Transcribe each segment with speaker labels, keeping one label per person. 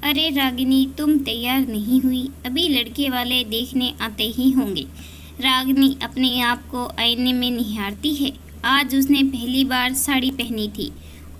Speaker 1: अरे रागिनी, तुम तैयार नहीं हुई? अभी लड़के वाले देखने आते ही होंगे। रागिनी अपने आप को आईने में निहारती है। आज उसने पहली बार साड़ी पहनी थी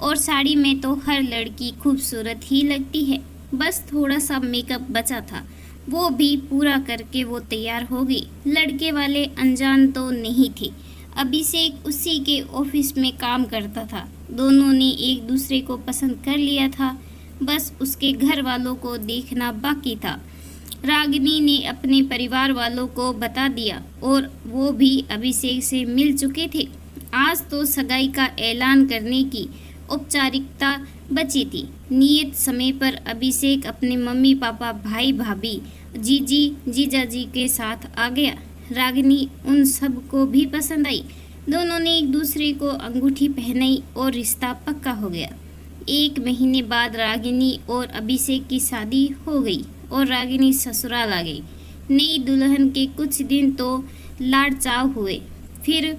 Speaker 1: और साड़ी में तो हर लड़की खूबसूरत ही लगती है। बस थोड़ा सा मेकअप बचा था, वो भी पूरा करके वो तैयार हो गई। लड़के वाले अनजान तो नहीं थे। अभिषेक उसी के ऑफिस में काम करता था। दोनों ने एक दूसरे को पसंद कर लिया था, बस उसके घर वालों को देखना बाकी था। रागिनी ने अपने परिवार वालों को बता दिया और वो भी अभिषेक से मिल चुके थे। आज तो सगाई का ऐलान करने की औपचारिकता बची थी। नियत समय पर अभिषेक अपने मम्मी पापा, भाई भाभी, जीजी जीजाजी के साथ आ गया। रागिनी उन सब को भी पसंद आई। दोनों ने एक दूसरे को अंगूठी पहनाई और रिश्ता पक्का हो गया। 1 महीने बाद रागिनी और अभिषेक की शादी हो गई और रागिनी ससुराल आ गई। नई दुल्हन के कुछ दिन तो लाड़ चाव हुए, फिर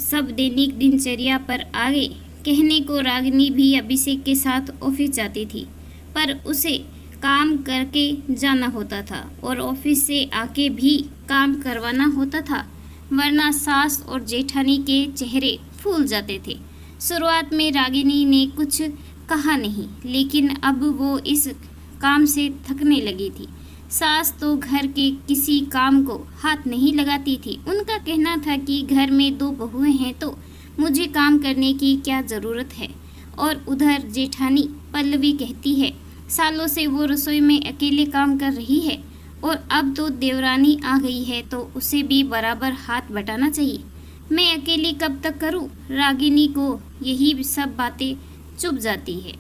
Speaker 1: सब दैनिक दिनचर्या पर आ गए। कहने को रागिनी भी अभिषेक के साथ ऑफिस जाती थी, पर उसे काम करके जाना होता था और ऑफिस से आके भी काम करवाना होता था, वरना सास और जेठानी के चेहरे फूल जाते थे। शुरुआत में रागिनी ने कुछ कहा नहीं, लेकिन अब वो इस काम से थकने लगी थी। सास तो घर के किसी काम को हाथ नहीं लगाती थी। उनका कहना था कि घर में 2 बहुएं हैं तो मुझे काम करने की क्या ज़रूरत है। और उधर जेठानी पल्लवी कहती है, सालों से वो रसोई में अकेले काम कर रही है और अब तो देवरानी आ गई है तो उसे भी बराबर हाथ बटाना चाहिए। मैं अकेली कब तक करूं? रागिनी को यही सब बातें चुभ जाती है।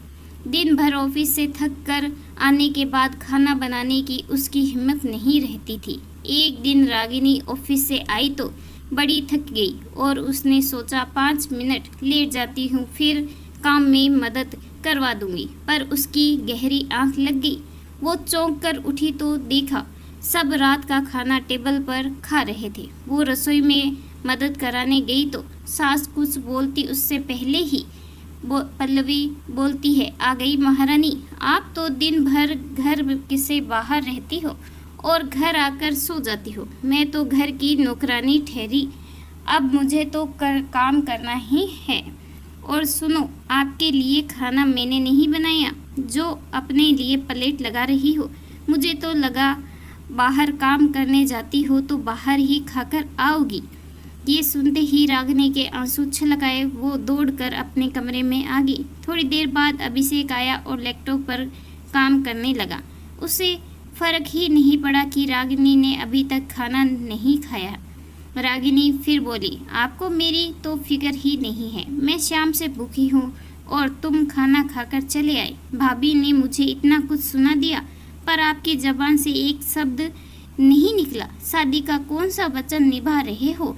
Speaker 1: दिन भर ऑफिस से थक कर आने के बाद खाना बनाने की उसकी हिम्मत नहीं रहती थी। एक दिन रागिनी ऑफिस से आई तो बड़ी थक गई और उसने सोचा 5 मिनट लेट जाती हूँ, फिर काम में मदद करवा दूंगी, पर उसकी गहरी आंख लग गई। वो चौंक कर उठी तो देखा सब रात का खाना टेबल पर खा रहे थे। वो रसोई में मदद कराने गई तो सास कुछ बोलती उससे पहले ही पल्लवी बोलती है, आ गई महारानी। आप तो दिन भर घर से बाहर रहती हो और घर आकर सो जाती हो। मैं तो घर की नौकरानी ठहरी, अब मुझे तो काम करना ही है। और सुनो, आपके लिए खाना मैंने नहीं बनाया जो अपने लिए प्लेट लगा रही हो। मुझे तो लगा बाहर काम करने जाती हो तो बाहर ही खाकर आओगी। ये सुनते ही रागिनी के आंसू छलक आए। वो दौड़कर अपने कमरे में आ गई। थोड़ी देर बाद अभिषेक आया और लैपटॉप पर काम करने लगा। उसे फर्क ही नहीं पड़ा कि रागिनी ने अभी तक खाना नहीं खाया। रागिनी फिर बोली, आपको मेरी तो फिक्र ही नहीं है। मैं शाम से भूखी हूँ और तुम खाना खाकर चले आए। भाभी ने मुझे इतना कुछ सुना दिया, पर आपकी जबान से एक शब्द नहीं निकला। शादी का कौन सा वचन निभा रहे हो?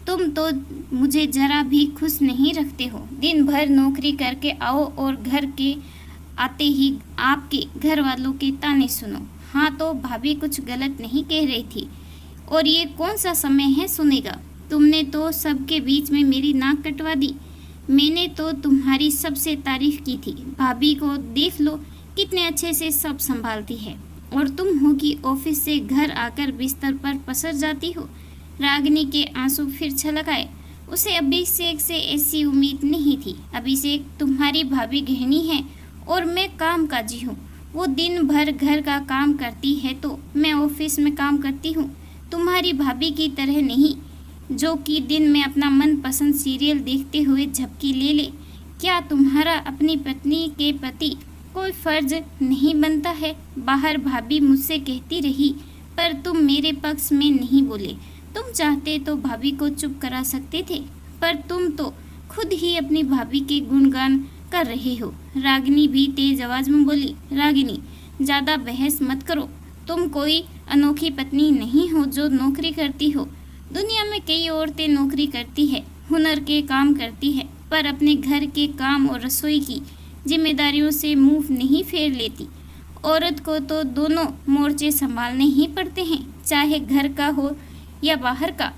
Speaker 1: तुम तो मुझे जरा भी खुश नहीं रखते हो। दिन भर नौकरी करके आओ और घर के आते ही आपके घर वालों के ताने सुनो। हाँ, तो भाभी कुछ गलत नहीं कह रही थी और ये कौन सा समय है सुनेगा? तुमने तो सबके बीच में मेरी नाक कटवा दी। मैंने तो तुम्हारी सबसे तारीफ की थी। भाभी को देख लो कितने अच्छे से सब संभालती है, और तुम हो कि ऑफिस से घर आकर बिस्तर पर पसर जाती हो। रागिनी के आंसू फिर छलक आए। उसे अभिषेक से ऐसी उम्मीद नहीं थी। अभिषेक, तुम्हारी भाभी गृहिणी है और मैं कामकाजी हूँ। वो दिन भर घर का काम करती है तो मैं ऑफिस में काम करती हूँ। तुम्हारी भाभी की तरह नहीं, जो कि दिन में अपना मनपसंद सीरियल देखते हुए झपकी ले ले। क्या तुम्हारा अपनी पत्नी के प्रति कोई फर्ज नहीं बनता है? बाहर भाभी मुझसे कहती रही, पर तुम मेरे पक्ष में नहीं बोले। तुम चाहते तो भाभी को चुप करा सकते थे, पर तुम तो खुद ही अपनी भाभी के गुणगान कर रहे हो। रागिनी भी तेज आवाज में बोली, रागिनी, ज़्यादा बहस मत करो। तुम कोई अनोखी पत्नी नहीं हो जो नौकरी करती हो। दुनिया में कई औरतें नौकरी करती है, हुनर के काम करती है, पर अपने घर के काम और रसोई की जिम्मेदारियों से मुंह नहीं फेर लेती। औरत को तो दोनों मोर्चे संभालने ही पड़ते हैं, चाहे घर का हो या बाहर का।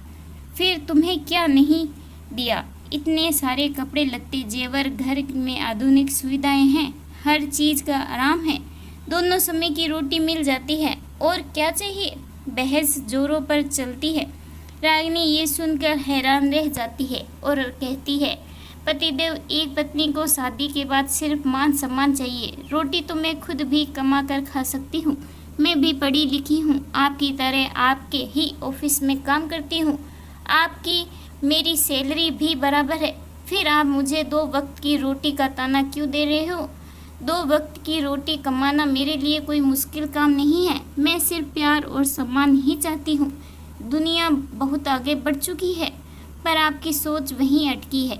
Speaker 1: फिर तुम्हें क्या नहीं दिया? इतने सारे कपड़े लत्ते, जेवर, घर में आधुनिक सुविधाएं हैं, हर चीज़ का आराम है। दोनों समय की रोटी मिल जाती है, और क्या चाहिए। बहस जोरों पर चलती है। रागिनी ये सुनकर हैरान रह जाती है और कहती है, पतिदेव, एक पत्नी को शादी के बाद सिर्फ मान सम्मान चाहिए। रोटी तो मैं खुद भी कमा कर खा सकती हूँ। मैं भी पढ़ी लिखी हूँ, आपकी तरह आपके ही ऑफिस में काम करती हूँ। आपकी मेरी सैलरी भी बराबर है। फिर आप मुझे 2 वक्त की रोटी का ताना क्यों दे रहे हो। 2 वक्त की रोटी कमाना मेरे लिए कोई मुश्किल काम नहीं है। मैं सिर्फ प्यार और सम्मान ही चाहती हूँ। दुनिया बहुत आगे बढ़ चुकी है, पर आपकी सोच वहीं अटकी है।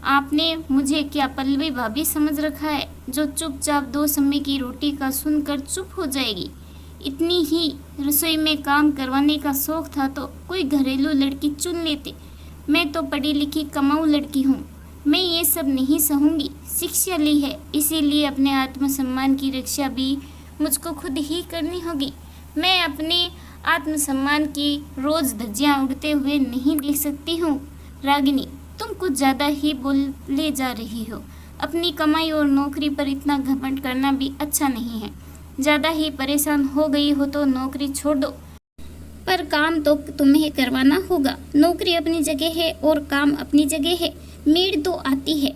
Speaker 1: आपने मुझे क्या पल्लवी भाभी समझ रखा है, जो चुपचाप 2 समय की रोटी का सुनकर चुप हो जाएगी। इतनी ही रसोई में काम करवाने का शौक था तो कोई घरेलू लड़की चुन लेते। मैं तो पढ़ी लिखी कमाऊ लड़की हूँ। मैं ये सब नहीं सहूँगी। शिक्षा ली है, इसीलिए अपने आत्मसम्मान की रक्षा भी मुझको खुद ही करनी होगी। मैं अपने आत्मसम्मान की रोज़ धज्जियाँ उड़ते हुए नहीं देख सकती हूँ। रागिनी, तुम कुछ ज़्यादा ही बोले जा रही हो। अपनी कमाई और नौकरी पर इतना घमंड करना भी अच्छा नहीं है। ज़्यादा ही परेशान हो गई हो तो नौकरी छोड़ दो। पर काम तो तुम्हें करवाना होगा। नौकरी अपनी जगह है और काम अपनी जगह है। मेड तो आती है,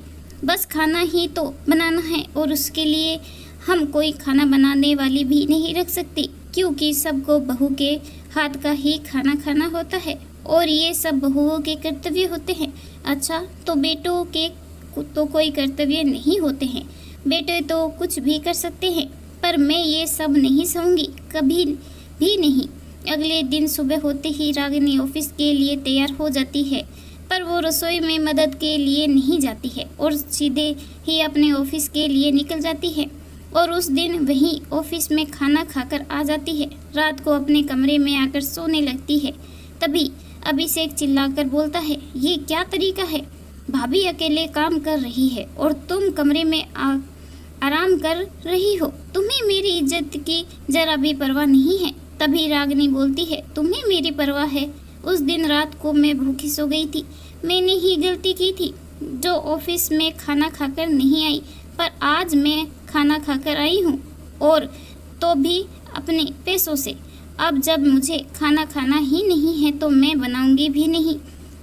Speaker 1: बस खाना ही तो बनाना है, और उसके लिए हम कोई खाना बनाने वाली भी नहीं रख सकती, क्योंकि सबको बहू के हाथ का ही खाना खाना होता है, और ये सब बहुओं के कर्तव्य होते हैं। अच्छा, तो बेटों के तो कोई कर्तव्य नहीं होते हैं। बेटे तो कुछ भी कर सकते हैं, पर मैं ये सब नहीं सहूँगी, कभी भी नहीं। अगले दिन सुबह होते ही रागिनी ऑफिस के लिए तैयार हो जाती है, पर वो रसोई में मदद के लिए नहीं जाती है और सीधे ही अपने ऑफिस के लिए निकल जाती है, और उस दिन वहीं ऑफिस में खाना खाकर आ जाती है। रात को अपने कमरे में आकर सोने लगती है। तभी अभिषेक चिल्लाकर बोलता है, ये क्या तरीका है। भाभी अकेले काम कर रही है और तुम कमरे में आराम कर रही हो। तुम्हें मेरी इज्जत की जरा भी परवाह नहीं है। तभी रागिनी बोलती है, तुम्हें मेरी परवाह है। उस दिन रात को मैं भूखी सो गई थी। मैंने ही गलती की थी जो ऑफिस में खाना खाकर नहीं आई, पर आज मैं खाना खाकर आई हूँ, और तो भी अपने पैसों से। अब जब मुझे खाना खाना ही नहीं है तो मैं बनाऊंगी भी नहीं।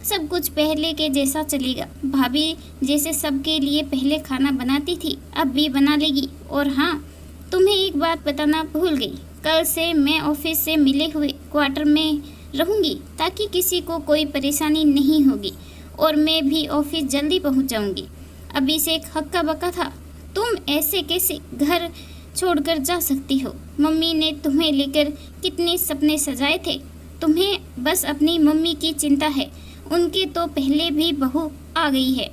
Speaker 1: सब कुछ पहले के जैसा चलेगा। भाभी जैसे सबके लिए पहले खाना बनाती थी, अब भी बना लेगी। और हाँ, तुम्हें एक बात बताना भूल गई, कल से मैं ऑफिस से मिले हुए क्वार्टर में रहूंगी, ताकि किसी को कोई परेशानी नहीं होगी, और मैं भी ऑफिस जल्दी पहुंच जाऊंगी। अभिषेक हक्का बक्का था, तुम ऐसे कैसे घर छोड़कर जा सकती हो। मम्मी ने तुम्हें लेकर कितने सपने सजाए थे। तुम्हें बस अपनी मम्मी की चिंता है। उनके तो पहले भी बहू आ गई है,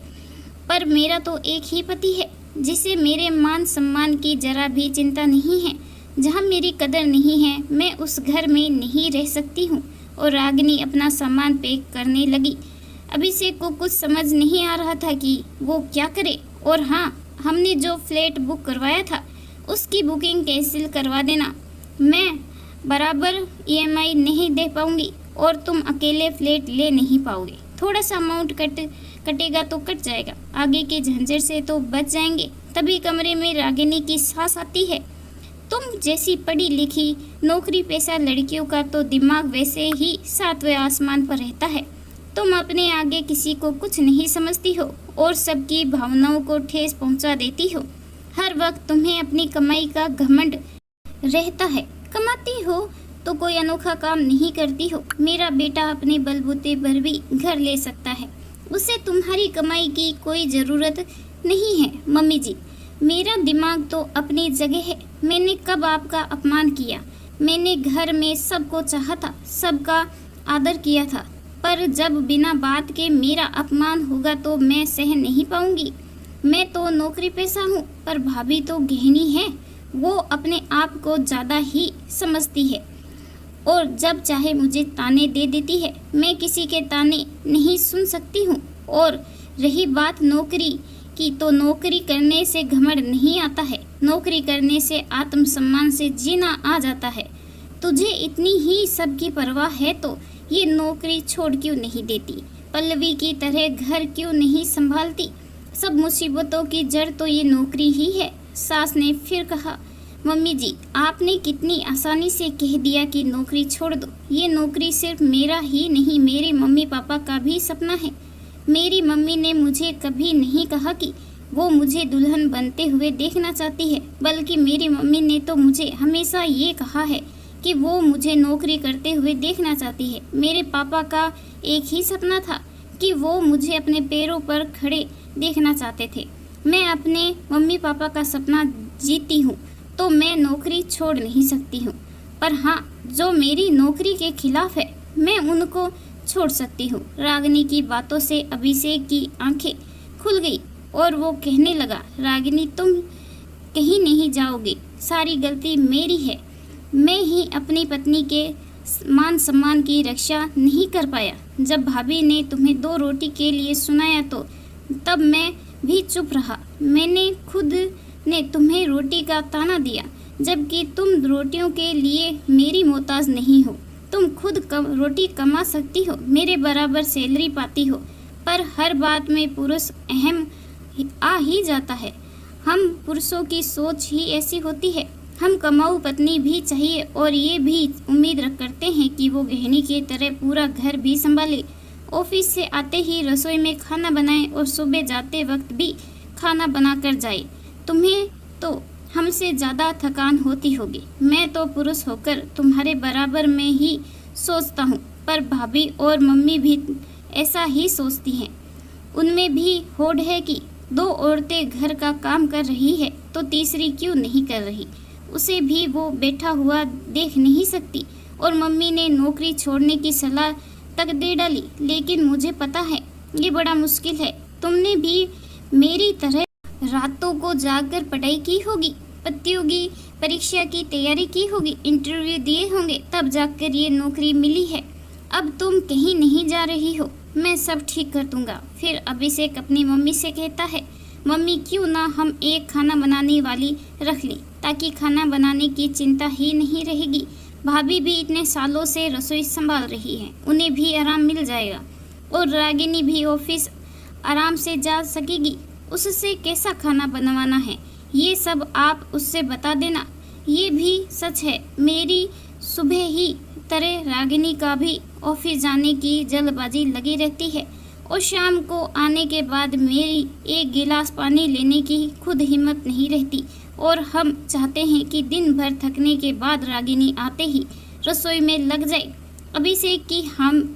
Speaker 1: पर मेरा तो एक ही पति है, जिसे मेरे मान सम्मान की जरा भी चिंता नहीं है। जहाँ मेरी कदर नहीं है, मैं उस घर में नहीं रह सकती हूँ। और रागिनी अपना सामान पैक करने लगी। अभिषेक को कुछ समझ नहीं आ रहा था कि वो क्या करे। और हाँ, हमने जो फ्लैट बुक करवाया था उसकी बुकिंग कैंसिल करवा देना। मैं बराबर EMI नहीं दे पाऊंगी और तुम अकेले फ्लैट ले नहीं पाओगे। थोड़ा सा अमाउंट कटेगा तो कट जाएगा, आगे के झंझट से तो बच जाएंगे। तभी कमरे में रागिनी की सास आती है। तुम जैसी पढ़ी लिखी नौकरी पेशा लड़कियों का तो दिमाग वैसे ही 7वें आसमान पर रहता है। तुम अपने आगे किसी को कुछ नहीं समझती हो और सबकी भावनाओं को ठेस पहुंचा देती हो। हर वक्त तुम्हें अपनी कमाई का घमंड रहता है। कमाती हो तो कोई अनोखा काम नहीं करती हो। मेरा बेटा अपने बलबूते पर भी घर ले सकता है, उसे तुम्हारी कमाई की कोई ज़रूरत नहीं है। मम्मी जी, मेरा दिमाग तो अपनी जगह है। मैंने कब आपका अपमान किया। मैंने घर में सबको चाहा था, सबका आदर किया था, पर जब बिना बात के मेरा अपमान होगा तो मैं सह नहीं पाऊंगी। मैं तो नौकरी पेशा हूँ, पर भाभी तो गहनी है। वो अपने आप को ज़्यादा ही समझती है और जब चाहे मुझे ताने दे देती है। मैं किसी के ताने नहीं सुन सकती हूँ। और रही बात नौकरी की, तो नौकरी करने से घमंड नहीं आता है, नौकरी करने से आत्मसम्मान से जीना आ जाता है। तुझे इतनी ही सबकी परवाह है तो ये नौकरी छोड़ क्यों नहीं देती, पल्लवी की तरह घर क्यों नहीं संभालती। सब मुसीबतों की जड़ तो ये नौकरी ही है। सास ने फिर कहा, मम्मी जी, आपने कितनी आसानी से कह दिया कि नौकरी छोड़ दो। ये नौकरी सिर्फ मेरा ही नहीं, मेरे मम्मी पापा का भी सपना है। मेरी मम्मी ने मुझे कभी नहीं कहा कि वो मुझे दुल्हन बनते हुए देखना चाहती है, बल्कि मेरी मम्मी ने तो मुझे हमेशा ये कहा है कि वो मुझे नौकरी करते हुए देखना चाहती है। मेरे पापा का एक ही सपना था कि वो मुझे अपने पैरों पर खड़े देखना चाहते थे। मैं अपने मम्मी पापा का सपना जीती हूँ तो मैं नौकरी छोड़ नहीं सकती हूँ, पर हाँ, जो मेरी नौकरी के खिलाफ है मैं उनको छोड़ सकती हूँ। रागिनी की बातों से अभिषेक की आंखें खुल गई और वो कहने लगा, रागिनी, तुम कहीं नहीं जाओगे, सारी गलती मेरी है। मैं ही अपनी पत्नी के मान सम्मान की रक्षा नहीं कर पाया। जब भाभी ने तुम्हें 2 रोटी के लिए सुनाया तो तब मैं भी चुप रहा। मैंने खुद ने तुम्हें रोटी का ताना दिया, जबकि तुम रोटियों के लिए मेरी मोहताज नहीं हो। तुम खुद रोटी कमा सकती हो, मेरे बराबर सैलरी पाती हो, पर हर बात में पुरुष अहम आ ही जाता है। हम पुरुषों की सोच ही ऐसी होती है। हम कमाऊ पत्नी भी चाहिए और ये भी उम्मीद करते हैं कि वो गृहिणी की तरह पूरा घर भी संभाले, ऑफिस से आते ही रसोई में खाना बनाए और सुबह जाते वक्त भी खाना बनाकर जाए। तुम्हें तो हमसे ज़्यादा थकान होती होगी। मैं तो पुरुष होकर तुम्हारे बराबर में ही सोचता हूँ, पर भाभी और मम्मी भी ऐसा ही सोचती हैं। उनमें भी होड़ है कि 2 औरतें घर का काम कर रही है तो तीसरी क्यों नहीं कर रही। उसे भी वो बैठा हुआ देख नहीं सकती। और मम्मी ने नौकरी छोड़ने की सलाह तक दे डाली, लेकिन मुझे पता है ये बड़ा मुश्किल है। तुमने भी मेरी तरह रातों को जागकर पढ़ाई की होगी, प्रतियोगी परीक्षा की तैयारी की होगी, इंटरव्यू दिए होंगे, तब जाकर ये नौकरी मिली है। अब तुम कहीं नहीं जा रही हो, मैं सब ठीक कर दूंगा। फिर अभिषेक अपनी मम्मी से कहता है, मम्मी, क्यों ना हम एक खाना बनाने वाली रख लें, ताकि खाना बनाने की चिंता ही नहीं रहेगी। भाभी भी इतने सालों से रसोई संभाल रही है, उन्हें भी आराम मिल जाएगा और रागिनी भी ऑफिस आराम से जा सकेगी। उससे कैसा खाना बनवाना है ये सब आप उससे बता देना। ये भी सच है, मेरी सुबह ही तरह रागिनी का भी ऑफिस जाने की जल्दबाजी लगी रहती है और शाम को आने के बाद मेरी एक गिलास पानी लेने की खुद हिम्मत नहीं रहती। और हम चाहते हैं कि दिन भर थकने के बाद रागिनी आते ही रसोई में लग जाए। अभिषेक की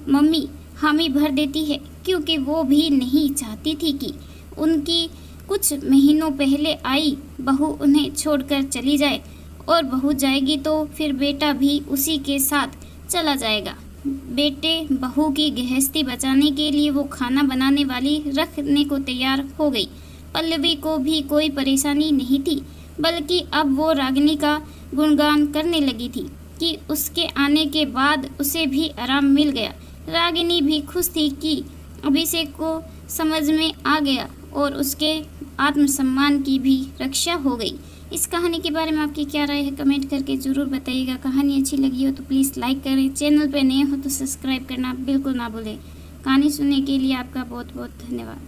Speaker 1: मम्मी हामी भर देती है, क्योंकि वो भी नहीं चाहती थी कि उनकी कुछ महीनों पहले आई बहू उन्हें छोड़कर चली जाए, और बहू जाएगी तो फिर बेटा भी उसी के साथ चला जाएगा। बेटे बहू की गृहस्थी बचाने के लिए वो खाना बनाने वाली रखने को तैयार हो गई। पल्लवी को भी कोई परेशानी नहीं थी, बल्कि अब वो रागिनी का गुणगान करने लगी थी कि उसके आने के बाद उसे भी आराम मिल गया। रागिनी भी खुश थी कि अभिषेक को समझ में आ गया और उसके आत्मसम्मान की भी रक्षा हो गई। इस कहानी के बारे में आपकी क्या राय है, कमेंट करके ज़रूर बताइएगा। कहानी अच्छी लगी हो तो प्लीज़ लाइक करें, चैनल पर नए हो तो सब्सक्राइब करना बिल्कुल ना भूलें। कहानी सुनने के लिए आपका बहुत बहुत धन्यवाद।